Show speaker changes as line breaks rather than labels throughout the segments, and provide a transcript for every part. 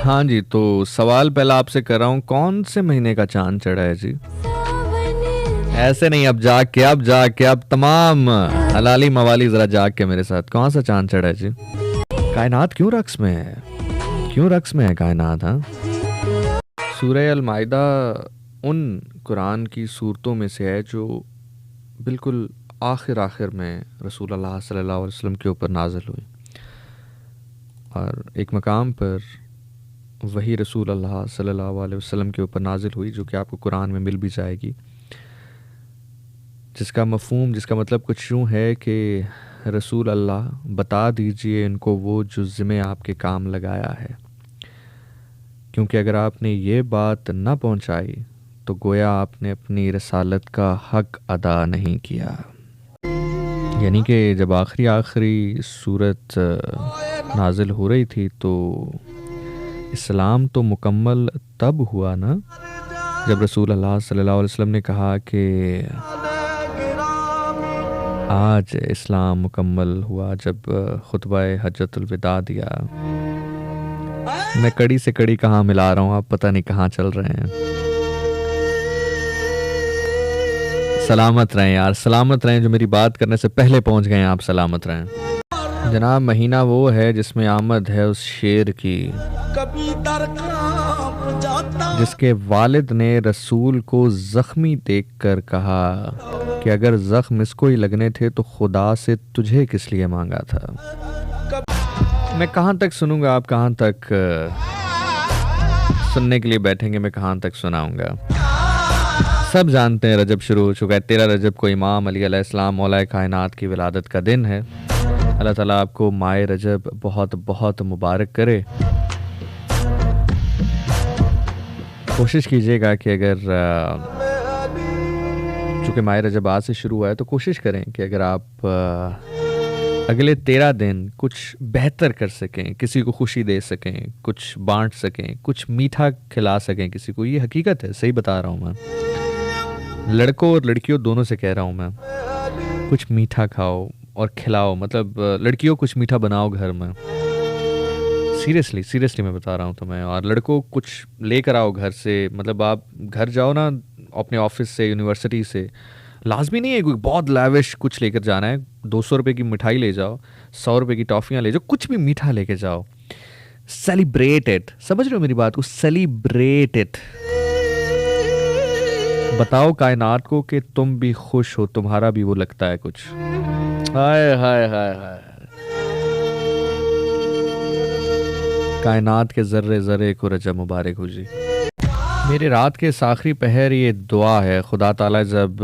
हाँ जी, तो सवाल पहला आपसे कर रहा हूँ, कौन से महीने का चांद चढ़ा है जी? ऐसे नहीं, अब तमाम हलाली मवाली जरा जाग के मेरे साथ, कौन सा चांद चढ़ा है जी? कायनात क्यों रक्स में है? क्यों रक्स में है कायनात? हाँ, सूरह अल माइदा उन कुरान की सूरतों में से है जो बिल्कुल आखिर आखिर में रसूल अल्लाह सल्लल्लाहु अलैहि वसल्लम के ऊपर नाजिल हुई, और एक मकाम पर वही रसूल अल्लाह सल्लल्लाहु अलैहि वसल्लम के ऊपर नाजिल हुई जो कि आपको कुरान में मिल भी जाएगी, जिसका मफ़हूम, जिसका मतलब कुछ यूँ है कि रसूल अल्लाह बता दीजिए इनको वो जो ज़िम्मे आपके काम लगाया है, क्योंकि अगर आपने ये बात न पहुँचाई तो गोया आपने अपनी रसालत का हक़ अदा नहीं किया। यानी कि जब आखिरी सूरत नाजिल हो रही थी तो इस्लाम तो मुकम्मल तब हुआ ना जब रसूल अल्लाह सल्लल्लाहु अलैहि वसल्लम ने कहा कि आज इस्लाम मुकम्मल हुआ, जब खुतबा हज्जतुल विदा दिया। मैं कड़ी से कड़ी कहाँ मिला रहा हूँ, आप पता नहीं कहाँ चल रहे हैं। सलामत रहें यार, सलामत रहें, जो मेरी बात करने से पहले पहुँच गए हैं आप सलामत रहें। जनाब, महीना वो है जिसमें आमद है उस शेर की जिसके वालिद ने रसूल को ज़ख्मी देखकर कहा कि अगर ज़ख्म इसको ही लगने थे तो खुदा से तुझे किस लिए मांगा था। मैं कहाँ तक सुनूंगा, आप कहाँ तक सुनने के लिए बैठेंगे, मैं कहाँ तक सुनाऊंगा। सब जानते हैं रजब शुरू हो चुका है। 13 रजब को इमाम अली अलैहिस्सलाम मौलाए कायनात की विलादत का दिन है। अल्लाह ताला आपको माए रजब बहुत बहुत मुबारक करे। कोशिश कीजिएगा कि अगर चूँकि माह रजब आज से शुरू हुआ है तो कोशिश करें कि अगर आप अगले 13 दिन कुछ बेहतर कर सकें, किसी को खुशी दे सकें, कुछ बांट सकें, कुछ मीठा खिला सकें किसी को। ये हकीकत है, सही बता रहा हूँ मैं, लड़कों और लड़कियों दोनों से कह रहा हूँ मैं। कुछ मीठा खाओ और खिलाओ, मतलब लड़कियों कुछ मीठा बनाओ घर में, सीरियसली मैं बता रहा हूँ तुम्हें। और लड़कों कुछ लेकर आओ घर से, मतलब आप घर जाओ ना अपने ऑफिस से, यूनिवर्सिटी से, लाजमी नहीं है कोई बहुत लैविश कुछ लेकर जाना है। 200 रुपये की मिठाई ले जाओ, 100 रुपये की टॉफ़ियाँ ले जाओ, कुछ भी मीठा लेके जाओ। सेलिब्रेट इट, समझ रहे हो मेरी बात को, सेलिब्रेट इट। बताओ कायनात को कि तुम भी खुश हो, तुम्हारा भी वो लगता है कुछ। हाय हाय हाय हाय, कायनात के ज़र्रे ज़र्रे को रजब मुबारक हो जी। मेरे रात के इस आखिरी पहर ये दुआ है, खुदा ताला जब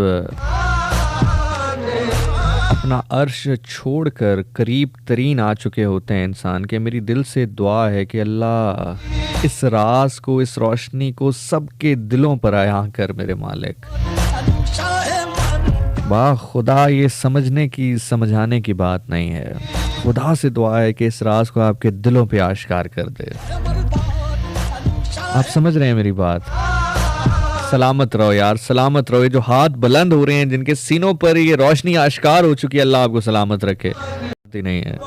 अपना अर्श छोड़कर करीब तरीन आ चुके होते हैं इंसान के, मेरी दिल से दुआ है कि अल्लाह इस राज को, इस रोशनी को सबके दिलों पर आया कर मेरे मालिक। वाह खुदा, ये समझने की, समझाने की बात नहीं है। खुदा से दुआ है कि इस राज को आपके दिलों पे आश्कार कर दे। आप समझ रहे हैं मेरी बात? सलामत रहो यार, सलामत रहो। ये जो हाथ बुलंद हो रहे हैं, जिनके सीनों पर ये रोशनी आश्कार हो चुकी है, अल्लाह आपको सलामत रखे। नहीं है,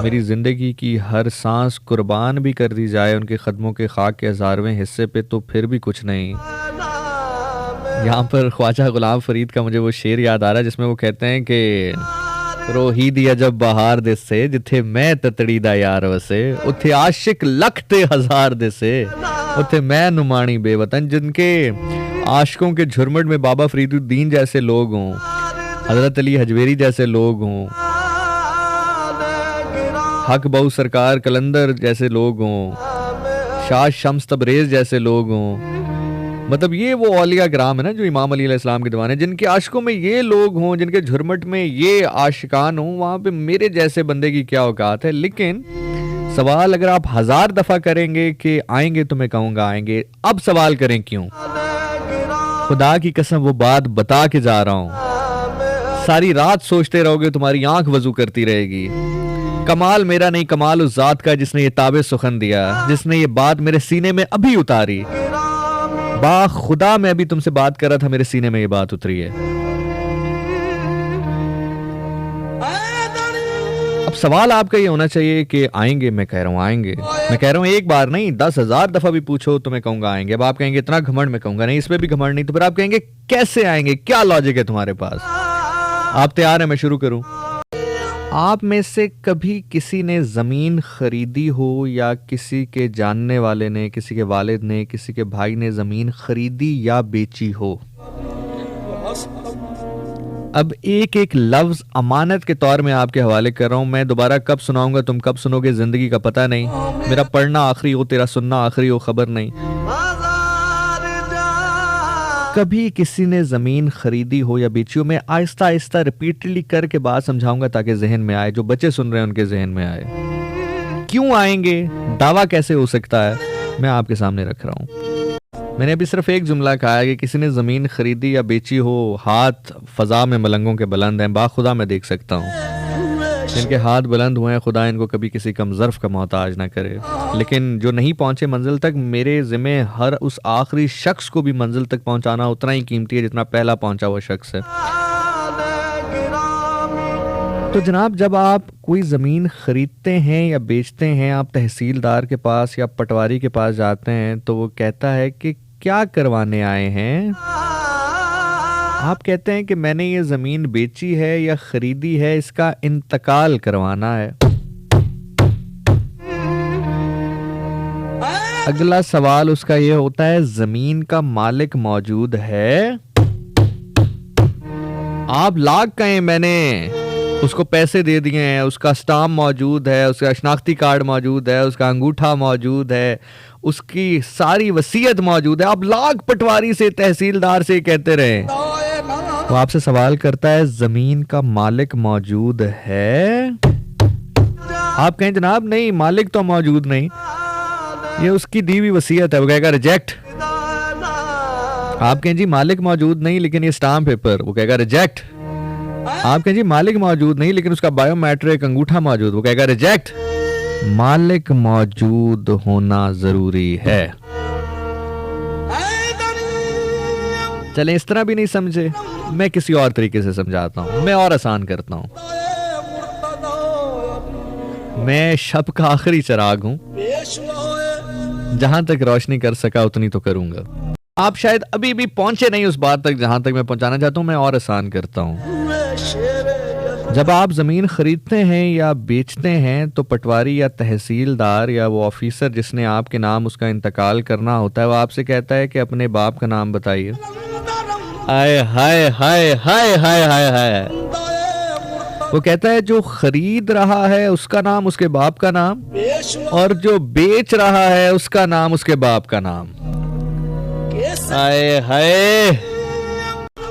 मेरी ज़िंदगी की हर सांस कुर्बान भी कर दी जाए उनके कदमों के खाक के 1000वें हिस्से पे, तो फिर भी कुछ नहीं। यहाँ पर ख्वाजा गुलाम फरीद का मुझे वो शेर याद आ रहा है जिसमें वो कहते हैं कि रोही दिया जब बहार दिसे, जिथे मैं ततड़ी दा यार वसे, उथे आशिक लख ते हजार दिसे, उथे मैं नुमानी बेवतन। जिनके आशिकों के झुरमुट में बाबा फरीदुद्दीन जैसे लोग हों, हजरत अली हजवेरी जैसे लोग हों, हक बहु सरकार कलंदर जैसे लोग हों, शाह शम्स तबरेज जैसे लोग हों, मतलब ये वो औलिया ग्राम है ना जो इमाम अली अलैहिस्सलाम के दीवाने, जिनके आशिकों में ये लोग हों, जिनके झुरमुट में ये आशिकान हों, वहाँ पे मेरे जैसे बंदे की क्या औकात है। लेकिन सवाल अगर आप 1000 दफ़ा करेंगे कि आएंगे तो मैं कहूँगा आएंगे, अब सवाल करें क्यों? खुदा की कसम वो बात बता के जा रहा हूँ, सारी रात सोचते रहोगे, तुम्हारी आंख वजू करती रहेगी। कमाल मेरा नहीं, कमाल उस जात का जिसने ये ताबे सुखन दिया, जिसने ये बात मेरे सीने में अभी उतारी। बा खुदा मैं अभी तुमसे बात कर रहा था, मेरे सीने में ये बात उतरी है। अब सवाल आपका ये होना चाहिए कि आएंगे, मैं कह रहा हूँ आएंगे, मैं कह रहा हूँ एक बार नहीं 10,000 दफा भी पूछो तो मैं कहूंगा आएंगे। अब आप कहेंगे इतना घमंड, मैं कहूंगा नहीं, इस पे भी घमंड नहीं। तो फिर आप कहेंगे कैसे आएंगे, क्या लॉजिक है तुम्हारे पास? आप तैयार हैं मैं शुरू करूं? आप में से कभी किसी ने जमीन खरीदी हो, या किसी के जानने वाले ने, किसी के वालिद ने, किसी के भाई ने जमीन खरीदी या बेची हो? अब एक एक लफ्ज अमानत के तौर में आपके हवाले कर रहा हूं। मैं दोबारा कब सुनाऊंगा, तुम कब सुनोगे, जिंदगी का पता नहीं। मेरा पढ़ना आखिरी हो, तेरा सुनना आखिरी हो, खबर नहीं। कभी किसी ने जमीन खरीदी हो या बेची हो। मैं आहिस्ता आहिस्ता रिपीटली करके बात समझाऊंगा ताकि जहन में आए, जो बच्चे सुन रहे हैं उनके जहन में आए। क्यों आएंगे, दावा कैसे हो सकता है, मैं आपके सामने रख रहा हूं। मैंने अभी सिर्फ एक जुमला कहा है कि किसी ने ज़मीन खरीदी या बेची हो। हाथ फजा में मलंगों के बुलंद हैं, बाखुदा मैं देख सकता हूँ जिनके हाथ बुलंद हुए हैं, खुदा इनको कभी किसी कम ज़र्फ़ का मोहताज ना करे। लेकिन जो नहीं पहुँचे मंजिल तक, मेरे ज़िम्मे हर उस आखिरी शख्स को भी मंजिल तक पहुँचाना उतना ही कीमती है जितना पहला पहुँचा हुआ शख्स है। तो जनाब, जब आप कोई ज़मीन ख़रीदते हैं या बेचते हैं, आप तहसीलदार के पास या पटवारी के पास जाते हैं तो वो कहता है कि क्या करवाने आए हैं? आप कहते हैं कि मैंने ये ज़मीन बेची है या ख़रीदी है, इसका इंतकाल करवाना है। अगला सवाल उसका ये होता है, ज़मीन का मालिक मौजूद है? आप लाख कहें मैंने उसको पैसे दे दिए हैं, उसका स्टाम्प मौजूद है, उसका शनाख्ती कार्ड मौजूद है, उसका अंगूठा मौजूद है, उसकी सारी वसीयत मौजूद है। आप लाख पटवारी से, तहसीलदार से कहते रहे, वो आपसे सवाल करता है जमीन का मालिक मौजूद है? आप कहें जनाब नहीं, मालिक तो मौजूद नहीं, ये उसकी दी हुई वसीयत है। वो कहेगा रिजेक्ट। आप कहें जी मालिक मौजूद नहीं लेकिन ये स्टाम्प पेपर, वो कहेगा रिजेक्ट। आप कहें जी मालिक मौजूद नहीं लेकिन उसका बायोमेट्रिक अंगूठा मौजूद, वो कहेगा रिजेक्ट। मालिक मौजूद होना जरूरी है। चलें, इस तरह भी नहीं समझे, मैं किसी और तरीके से समझाता हूं, मैं और आसान करता हूं। मैं शब का आखिरी चिराग हूं, जहां तक रोशनी कर सका उतनी तो करूंगा। आप शायद अभी भी पहुंचे नहीं उस बात तक जहां तक मैं पहुंचाना चाहता हूं, मैं और आसान करता हूं। जब आप ज़मीन खरीदते हैं या बेचते हैं तो पटवारी या तहसीलदार या वो ऑफिसर जिसने आपके नाम उसका इंतकाल करना होता है, वो आपसे कहता है कि अपने बाप का नाम बताइए। हाय हाय हाय हाय हाय हाय हाय। वो कहता है जो खरीद रहा है उसका नाम, उसके बाप का नाम, और जो बेच रहा है उसका नाम, उसके बाप का नाम। हाय हाय।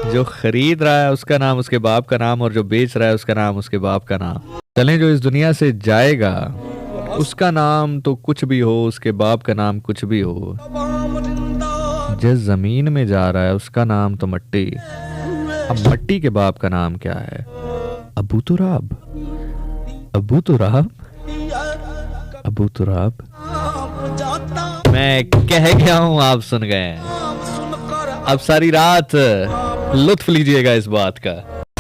जो खरीद रहा है उसका नाम, उसके बाप का नाम, और जो बेच रहा है उसका नाम, उसके बाप का नाम। चलें, जो इस दुनिया से जाएगा उसका नाम तो कुछ भी हो, उसके बाप का नाम कुछ भी हो। जिस जमीन में जा रहा है उसका नाम तो मट्टी। अब मट्टी के बाप का नाम क्या है? अबू तुराब। अबू तुराब, अबू तुराब। मैं कह गया हूं, आप सुन गए। अब सारी रात लुत्फ लीजिएगा इस बात का।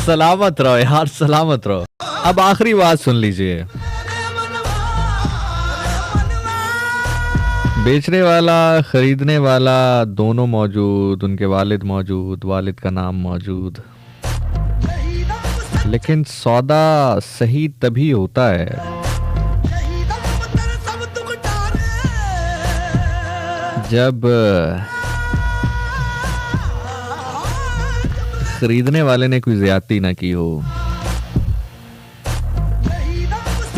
सलामत रहो यार, सलामत रहो। अब आखिरी बात सुन लीजिए। बेचने वाला, खरीदने वाला दोनों मौजूद, उनके वालिद मौजूद, वालिद का नाम मौजूद, लेकिन सौदा सही तभी होता है जब खरीदने वाले ने कोई ज्यादती ना की हो।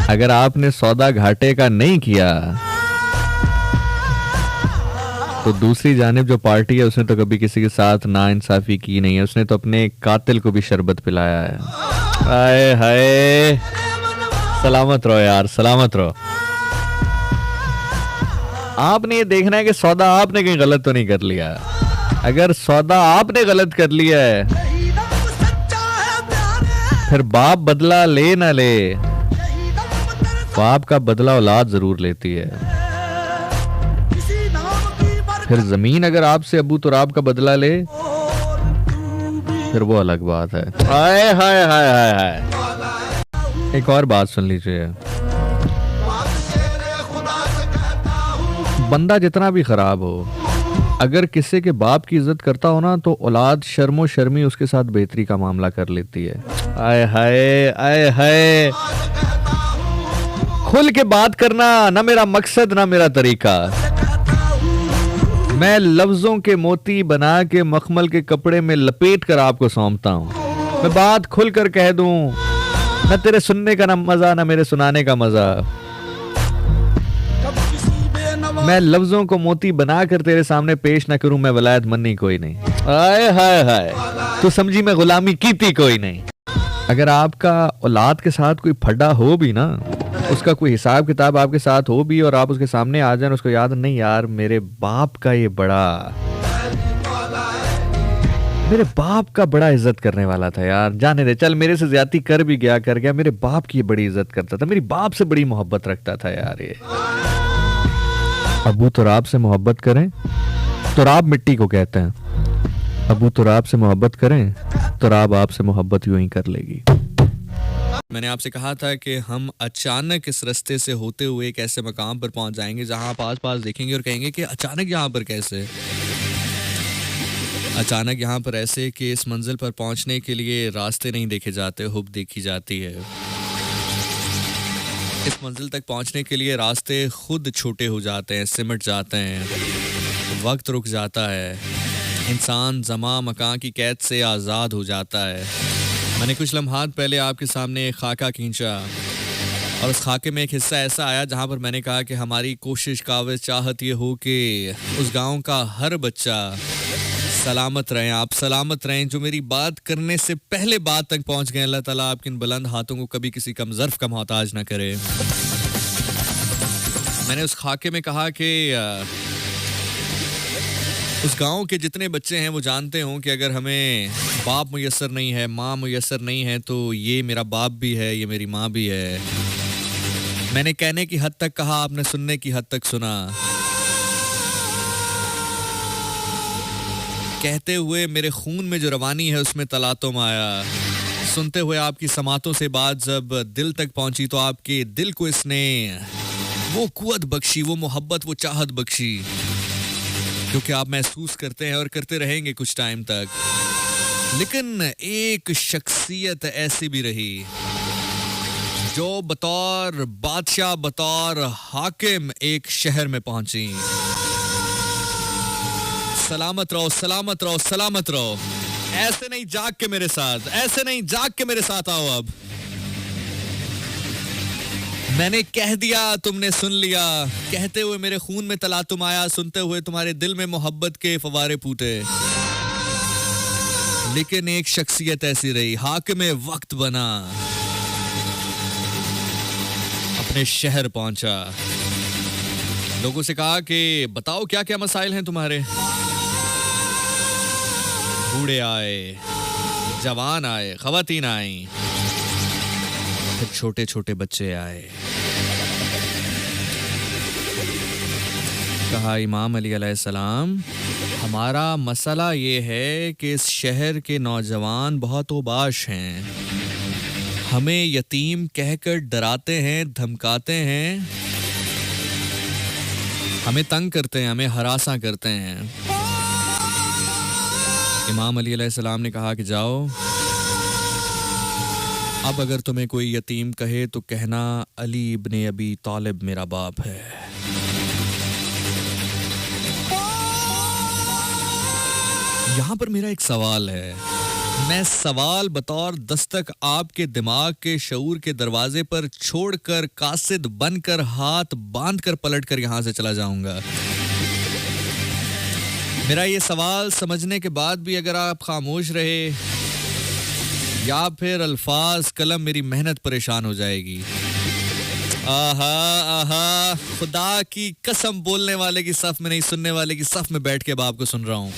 अगर आपने सौदा घाटे का नहीं किया तो दूसरी जानिब जो पार्टी है उसने तो कभी किसी के साथ नाइंसाफी की नहीं है, उसने तो अपने कातिल को भी शरबत पिलाया है। हाय हाय, सलामत रहो यार, सलामत रहो। आपने ये देखना है कि सौदा आपने कहीं गलत तो नहीं कर लिया। अगर सौदा आपने गलत कर लिया है, फिर बाप बदला ले ना ले, बाप का बदला औलाद जरूर लेती है। फिर जमीन अगर आपसे अबू तुराब का बदला ले, फिर वो अलग बात है। हाय हाय हाय हाय हाय। एक और बात सुन लीजिए, बंदा जितना भी खराब हो, अगर किसी के बाप की इज्जत करता हो ना, तो औलाद शर्मो शर्मी उसके साथ बेहतरी का मामला कर लेती है। आय हाय, आय हाय, खुल के बात करना ना मेरा मकसद ना मेरा तरीका। मैं लफ्जों के मोती बना के मखमल के कपड़े में लपेट कर आपको सौंपता हूं। मैं बात खुल कर कह दूं, ना तेरे सुनने का ना मजा ना मेरे सुनाने का मजा। मैं लफ्जों को मोती बनाकर तेरे सामने पेश ना करूं, मैं वलायत मन्नी कोई नहीं। हाय हाय हाय, तू समझी मैं गुलामी की थी कोई नहीं। अगर आपका औलाद के साथ कोई फड्डा हो भी ना, उसका कोई हिसाब किताब आपके साथ हो भी, और आप उसके सामने आ जाए, उसको याद नहीं यार मेरे बाप का ये बड़ा, मेरे बाप का बड़ा इज्जत करने वाला था यार, जाने दे, चल मेरे से ज्यादती कर भी गया, कर गया, मेरे बाप की बड़ी इज्जत करता था, मेरी बाप से बड़ी मोहब्बत रखता था यार ये। अबू तुराब से मोहब्बत करें, तुराब मिट्टी को कहते हैं, अबू तुराब से मोहब्बत करें, तुराब आपसे मोहब्बत यूं ही कर लेगी। मैंने आपसे कहा था कि हम अचानक इस रास्ते से होते हुए एक ऐसे मकाम पर पहुंच जाएंगे जहां आप आस-पास देखेंगे और कहेंगे कि अचानक यहाँ पर कैसे, अचानक यहाँ पर ऐसे कि इस मंजिल पर पहुंचने के लिए रास्ते नहीं देखे जाते, हुब देखी जाती है। इस मंजिल तक पहुंचने के लिए रास्ते खुद छोटे हो जाते हैं, सिमट जाते हैं, वक्त रुक जाता है, इंसान ज़मा मकान की कैद से आज़ाद हो जाता है। मैंने कुछ लम्हात पहले आपके सामने एक खाका खींचा और उस खाके में एक हिस्सा ऐसा आया जहां पर मैंने कहा कि हमारी कोशिश काबिज चाहत ये हो कि उस गांव का हर बच्चा सलामत रहें, आप सलामत रहें। जो मेरी बात करने से पहले बात तक पहुंच गए, अल्लाह ताला आपके इन बुलंद हाथों को कभी किसी कम ज़र्फ़ का मोहताज ना करे। मैंने उस खाके में कहा कि उस गांव के जितने बच्चे हैं वो जानते हों कि अगर हमें बाप मुयस्सर नहीं है, माँ मुयस्सर नहीं है, तो ये मेरा बाप भी है, ये मेरी माँ भी है। मैंने कहने की हद तक कहा, आपने सुनने की हद तक सुना। कहते हुए मेरे खून में जो रवानी है उसमें तलातुम आया। सुनते हुए आपकी समातों से बात जब दिल तक पहुंची तो आपके दिल को इसने वो कुव्वत बख्शी, वो मोहब्बत, वो चाहत बख्शी जो कि आप महसूस करते हैं और करते रहेंगे कुछ टाइम तक। लेकिन एक शख्सियत ऐसी भी रही जो बतौर बादशाह, बतौर हाकिम एक शहर में पहुंची। सलामत रहो, सलामत रहो, सलामत रहो। ऐसे नहीं, जाग के मेरे साथ, ऐसे नहीं, जाग के मेरे साथ आओ। अब मैंने कह दिया, तुमने सुन लिया। कहते हुए मेरे खून में तलातुम आया, सुनते हुए तुम्हारे दिल में मोहब्बत के फवारे फूटे। लेकिन एक शख्सियत ऐसी रही, हाकिम वक्त बना, अपने शहर पहुंचा, लोगों से कहा कि बताओ क्या क्या मसाइल हैं तुम्हारे। बूढ़े आए, जवान आए, खवातीन आई, फिर छोटे छोटे बच्चे आए। कहा, इमाम अली अलैहिस्सलाम, हमारा मसला ये है कि इस शहर के नौजवान बहुत ओबाश हैं, हमें यतीम कहकर डराते हैं, धमकाते हैं, हमें तंग करते हैं, हमें हरासा करते हैं। इमाम अली अलैहिस्सलाम ने कहा कि जाओ, अब अगर तुम्हें कोई यतीम कहे तो कहना अली इब्ने अबी तालिब मेरा बाप है। यहां पर मेरा एक सवाल है, मैं सवाल बतौर दस्तक आपके दिमाग के शऊर के दरवाजे पर छोड़कर कासिद बनकर हाथ बांधकर पलटकर यहां से चला जाऊंगा। मेरा ये सवाल समझने के बाद भी अगर आप खामोश रहे या फिर अल्फाज कलम मेरी मेहनत परेशान हो जाएगी। आहा आहा, खुदा की कसम, बोलने वाले की सफ में नहीं, सुनने वाले की सफ में बैठ के अब आपको सुन रहा हूं।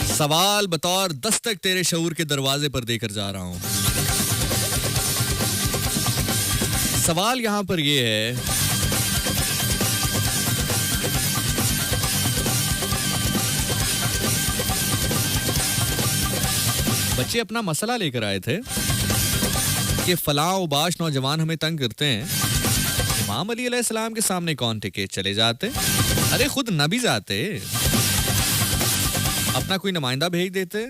सवाल बतौर दस्तक तेरे शऊर के दरवाजे पर देकर जा रहा हूं। सवाल यहां पर यह है, बच्चे अपना मसला लेकर आए थे कि फलां उबाश नौजवान हमें तंग करते हैं। इमाम अली अलैहिस्सलाम के सामने कौन टिके, चले जाते, अरे खुद न भी जाते, अपना कोई नुमाइंदा भेज देते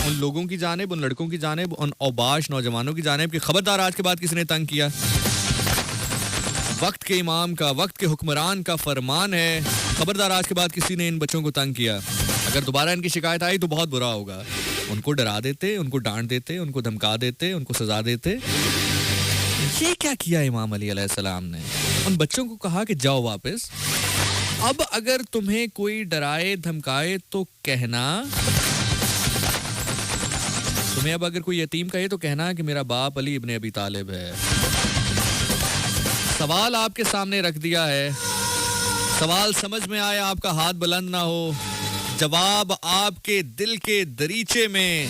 उन लोगों की जानिब, उन लड़कों की जानिब, उन औबाश नौजवानों की जानिब कि खबरदार आज के बाद किसी ने तंग किया। वक्त के इमाम का, वक्त के हुक्मरान का फरमान है, खबरदार आज के बाद किसी ने इन बच्चों को तंग किया, अगर दोबारा इनकी शिकायत आई तो बहुत बुरा होगा। उनको डरा देते, उनको डांट देते, उनको धमका देते, उनको सजा देते। ये क्या किया इमाम अली अलैहिस्सलाम ने? उन बच्चों को कहा कि जाओ वापस, अब अगर तुम्हें कोई डराए धमकाए तो कहना, तुम्हें अब अगर कोई यतीम कहे तो कहना कि मेरा बाप अली इब्ने अबी तालिब है। सवाल आपके सामने रख दिया है, सवाल समझ में आया, आपका हाथ बुलंद ना हो, जवाब आपके दिल के दरीचे में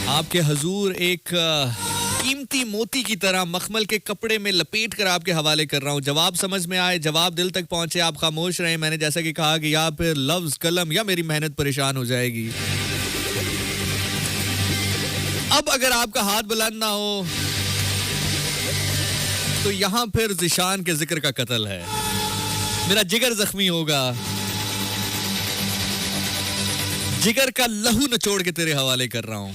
आपके हुजूर एक कीमती मोती की तरह मखमल के कपड़े में लपेट कर आपके हवाले कर रहा हूं। जवाब समझ में आए, जवाब दिल तक पहुंचे, आप खामोश रहे। मैंने जैसा कि कहा कि या फिर लफ्ज कलम या मेरी मेहनत परेशान हो जाएगी। अब अगर आपका हाथ बुलंद ना हो तो यहां फिर ज़िशान के जिक्र का कत्ल है, मेरा जिगर जख्मी होगा, जिगर का लहू निचोड़ के तेरे हवाले कर रहा हूं।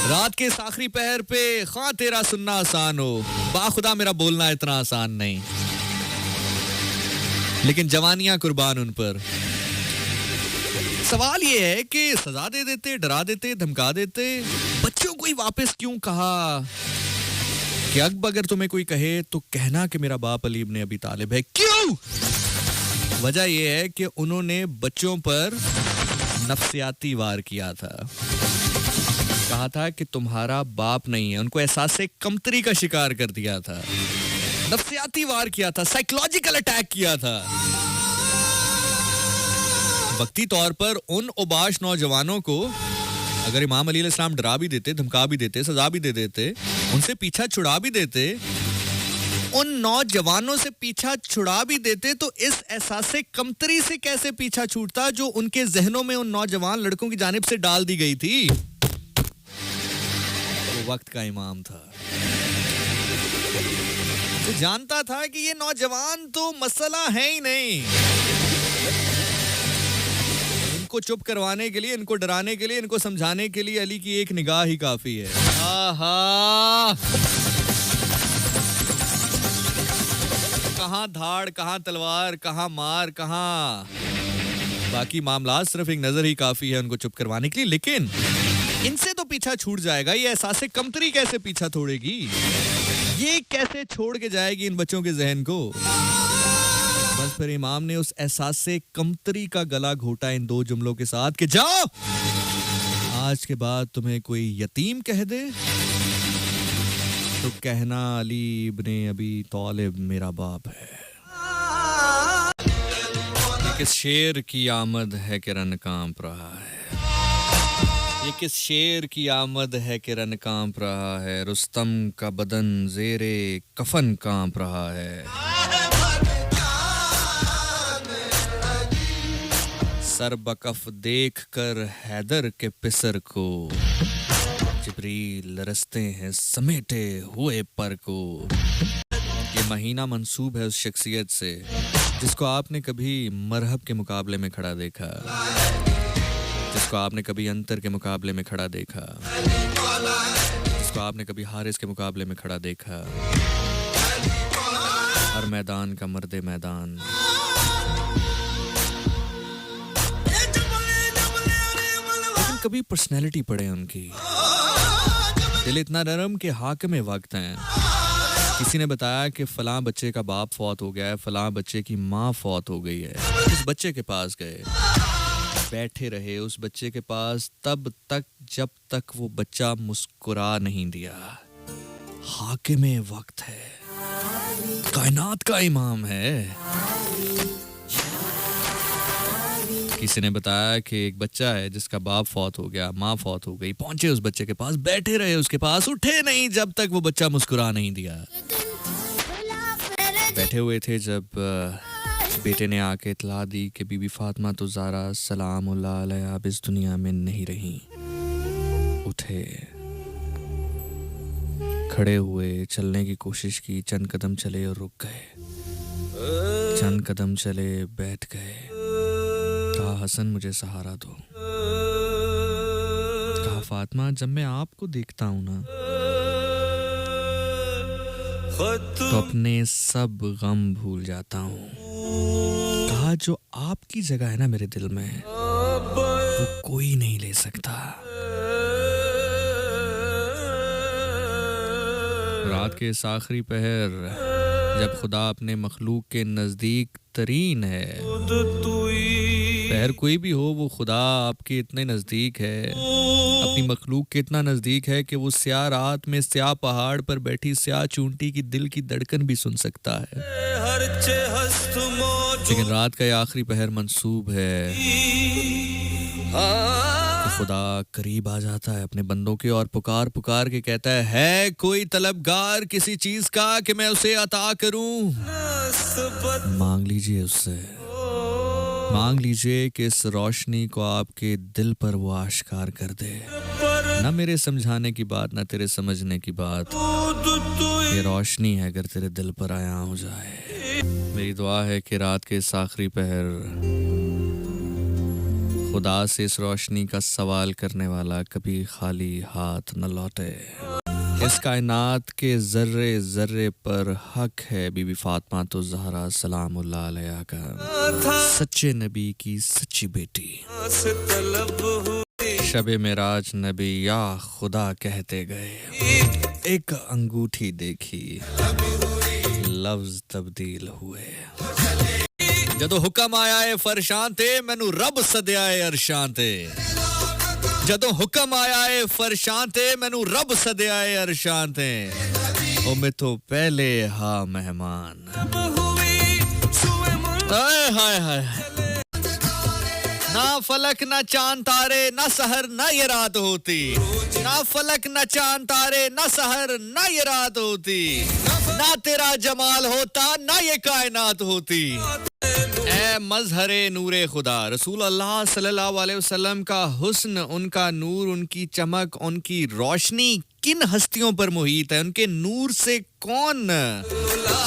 रात के इस आखिरी पहर पे खां तेरा सुनना आसान हो, बाखुदा मेरा बोलना इतना आसान नहीं, लेकिन जवानियां कुर्बान उन पर। सवाल ये है कि सजा दे देते, डरा देते, धमका देते, बच्चों को ही वापस क्यों कहा कि अब अगर तुम्हें कोई कहे तो कहना कि मेरा बाप अली इब्ने अबी तालिब है। क्यों? वजह यह है कि उन्होंने बच्चों पर नफ्सियाती वार किया था, कहा था कि तुम्हारा बाप नहीं है, उनको एहसास कमतरी का शिकार कर दिया था, नफ्सियाती वार किया था, साइकोलॉजिकल अटैक किया था। वक्ती तौर पर उन उबाश नौजवानों को अगर इमाम अली अलैहिस्सलाम डरा भी देते, धमका भी देते, सजा भी दे देते, उनसे पीछा छुड़ा भी देते, उन नौजवानों से पीछा छुड़ा भी देते, तो इस एहसास से कमतरी से कैसे पीछा छूटता जो उनके जहनों में उन नौजवान लड़कों की जानिब से डाल दी गई थी। वो वक्त का इमाम था, वो जानता था कि ये नौजवान तो मसला है ही नहीं, इनको चुप करवाने के लिए, इनको डराने के लिए, इनको समझाने के लिए अली की एक निगाह ही काफी है। आहा, कहां धाड़, कहां तलवार, कहां मार, कहां बाकी मामला, सिर्फ एक नजर ही काफी है उनको चुप करवाने के लिए। लेकिन इनसे तो पीछा छूट जाएगा, ये एहसास कमतरी कैसे पीछा छोड़ेगी, ये कैसे छोड़ के जाएगी इन बच्चों के जहन को। बस फिर इमाम ने उस एहसास से कमतरी का गला घोटा इन दो जुमलों के साथ कि जाओ, आज के बाद तुम्हें कोई यतीम कह दे तो कहना अली इब्ने अबी तालिब मेरा बाप है। ये किस शेर की आमद है कि रन कांप रहा है, ये किस शेर की आमद है कि रन कांप रहा है, रुस्तम का बदन जेरे कफन कांप रहा है। सर बकफ देख कर हैदर के पिसर को, जिब्रील रस्ते हैं समेटे हुए पर को। ये महीना मंसूब है उस शख्सियत से जिसको आपने कभी मरहब के मुकाबले में खड़ा देखा, जिसको आपने कभी अंतर के मुकाबले में खड़ा देखा, जिसको आपने कभी हारिस के मुकाबले में खड़ा देखा। हर मैदान का मर्दे मैदान, कभी पर्सनैलिटी पड़े उनकी, दिल इतना नरम कि हाकिम वक्त हैं। किसी ने बताया कि फलां बच्चे का बाप फौत हो गया है, फलां बच्चे की माँ फौत हो गई है। उस बच्चे के पास गए, बैठे रहे उस बच्चे के पास तब तक जब तक वो बच्चा मुस्कुरा नहीं दिया। हाकिम वक्त है, कायनात का इमाम है। किसी ने बताया कि एक बच्चा है जिसका बाप फौत हो गया, माँ फौत हो गई, पहुंचे उस बच्चे के पास, बैठे रहे उसके पास, उठे नहीं जब तक वो बच्चा मुस्कुरा नहीं दिया। बैठे हुए थे जब बेटे ने आके इतला दी कि बीबी फातिमा तो ज़ारा सलामुल्लाह अलैहा अब इस दुनिया में नहीं रही। उठे, खड़े हुए, चलने की कोशिश की, चंद कदम चले और रुक गए, चंद कदम चले, बैठ गए। कहा हसन मुझे सहारा दो। कहा फातिमा जब मैं आपको देखता हूं ना तो अपने सब गम भूल जाता हूँ। कहा जो आपकी जगह है ना मेरे दिल में वो कोई नहीं ले सकता। रात के इस आखिरी पहर जब खुदा अपने मखलूक के नज़दीक तरीन है, पहर कोई भी हो वो खुदा आपके इतने नज़दीक है, अपनी मखलूक के इतना नज़दीक है कि वो स्याह रात में स्याह पहाड़ पर बैठी स्याह चूंटी की दिल की धड़कन भी सुन सकता है। लेकिन रात का ये आखिरी पहर मंसूब है तो खुदा करीब आ जाता है अपने बंदों के और पुकार पुकार के कहता है कोई तलबगार किसी चीज का कि मैं उसे अता करूं? मांग लीजिए उससे, मांग लीजिए कि इस रोशनी को आपके दिल पर वो आश्कार कर दे। ना मेरे समझाने की बात, ना तेरे समझने की बात, ये रोशनी है अगर तेरे दिल पर आया हो जाए। मेरी दुआ है कि रात के इस आखिरी पहर खुदा से इस रोशनी का सवाल करने वाला कभी खाली हाथ न लौटे। इस कायनात के जर्रे जर्रे पर हक है बीबी फातिमा तो ज़हरा सलामुल्लाह अलैहा का, सच्चे नबी की सच्ची बेटी। शबे मेराज नबी या खुदा कहते गए, एक अंगूठी देखी लफ्ज तब्दील हुए। जदों हुक्म आया है फरशां ते मैनू रब सदया है अरशां ते। जदों हुक्म आया है फरशां ते मैनू रब सदया है अरशां ते। ओ मैं तो पहले हा मेहमान। हाय हाय हाय, ना फलक ना चांद तारे ना सहर ना ये रात होती, ना फलक ना चांद तारे ना सहर ना ये रात होती, ना तेरा जमाल होता ना ये कायनात होती। ए मजहरे नूरे खुदा, रसूल अल्लाह सल्लल्लाहु अलैहि वसल्लम का हुस्न, उनका नूर, उनकी चमक, उनकी रोशनी किन हस्तियों पर मुहित है? उनके नूर से कौन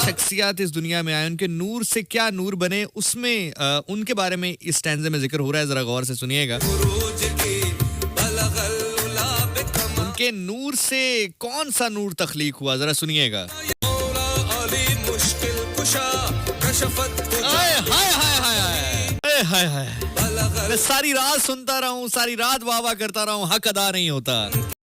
शख्सियत इस दुनिया में आए, उनके नूर से क्या नूर बने, उसमें उनके बारे में इस स्टैंज़े में जिक्र हो रहा है। जरा गौर से सुनिएगा। उनके नूर से कौन सा नूर तख्लीक हुआ, जरा सुनिएगा। मैं सारी रात सुनता रहा हूँ, सारी रात वाह वाह करता रहा हूँ, हक अदा नहीं होता।